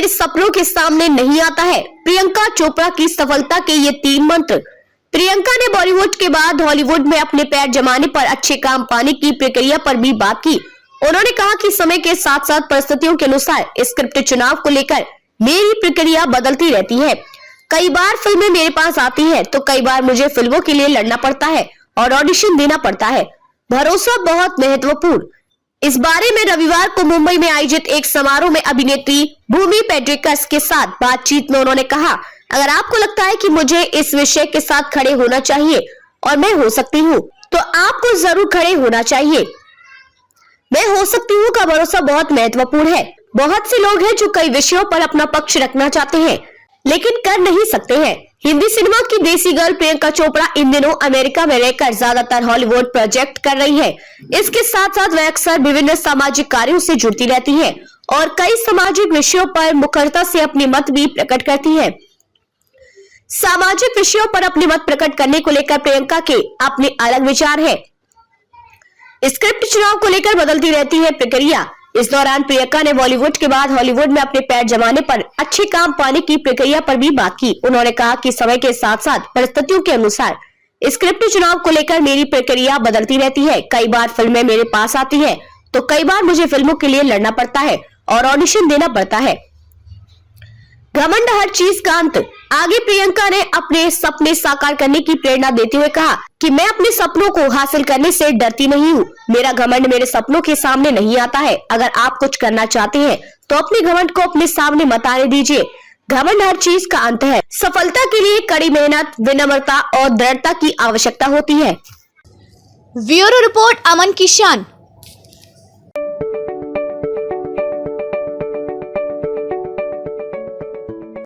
मेरे सपनों के सामने नहीं आता है। प्रियंका चोपड़ा की सफलता के ये 3 मंत्र। प्रियंका ने बॉलीवुड के बाद हॉलीवुड में अपने पैर जमाने पर अच्छे काम पाने की प्रक्रिया पर भी बात की। उन्होंने कहा कि समय के साथ साथ परिस्थितियों के अनुसार स्क्रिप्ट चुनाव को लेकर मेरी प्रक्रिया बदलती रहती है। कई बार फिल्में मेरे पास आती हैं, तो कई बार मुझे फिल्मों के लिए लड़ना पड़ता है और ऑडिशन देना पड़ता है। भरोसा बहुत महत्वपूर्ण। इस बारे में रविवार को मुंबई में आयोजित एक समारोह में अभिनेत्री भूमि पेड्रिकस के साथ बातचीत में उन्होंने कहा, अगर आपको लगता है कि मुझे इस विषय के साथ खड़े होना चाहिए और मैं हो सकती हूँ, तो आपको जरूर खड़े होना चाहिए। मैं हो सकती हूँ का भरोसा बहुत महत्वपूर्ण है। बहुत से लोग हैं जो कई विषयों पर अपना पक्ष रखना चाहते हैं, लेकिन कर नहीं सकते हैं। हिंदी सिनेमा की देसी गर्ल प्रियंका चोपड़ा इन दिनों अमेरिका में रहकर ज्यादातर हॉलीवुड प्रोजेक्ट कर रही है। इसके साथ साथ वह अक्सर विभिन्न सामाजिक कार्यों से जुड़ती रहती है और कई सामाजिक विषयों पर मुखरता से अपनी मत भी प्रकट करती है। सामाजिक विषयों पर अपने मत प्रकट करने को लेकर प्रियंका के अपने अलग विचार है। स्क्रिप्ट चुनाव को लेकर बदलती रहती है प्रक्रिया। इस दौरान प्रियंका ने बॉलीवुड के बाद हॉलीवुड में अपने पैर जमाने पर अच्छे काम पाने की प्रक्रिया पर भी बात की। उन्होंने कहा कि समय के साथ साथ परिस्थितियों के अनुसार स्क्रिप्ट चुनाव को लेकर मेरी प्रक्रिया बदलती रहती है। कई बार फिल्में मेरे पास आती हैं, तो कई बार मुझे फिल्मों के लिए लड़ना पड़ता है और ऑडिशन देना पड़ता है। घमंड हर चीज का अंत। आगे प्रियंका ने अपने सपने साकार करने की प्रेरणा देते हुए कहा कि मैं अपने सपनों को हासिल करने से डरती नहीं हूँ। मेरा घमंड मेरे सपनों के सामने नहीं आता है। अगर आप कुछ करना चाहते हैं तो अपने घमंड को अपने सामने मत आने दीजिए। घमंड हर चीज का अंत है। सफलता के लिए कड़ी मेहनत, विनम्रता और दृढ़ता की आवश्यकता होती है। ब्यूरो रिपोर्ट, अमन किशन।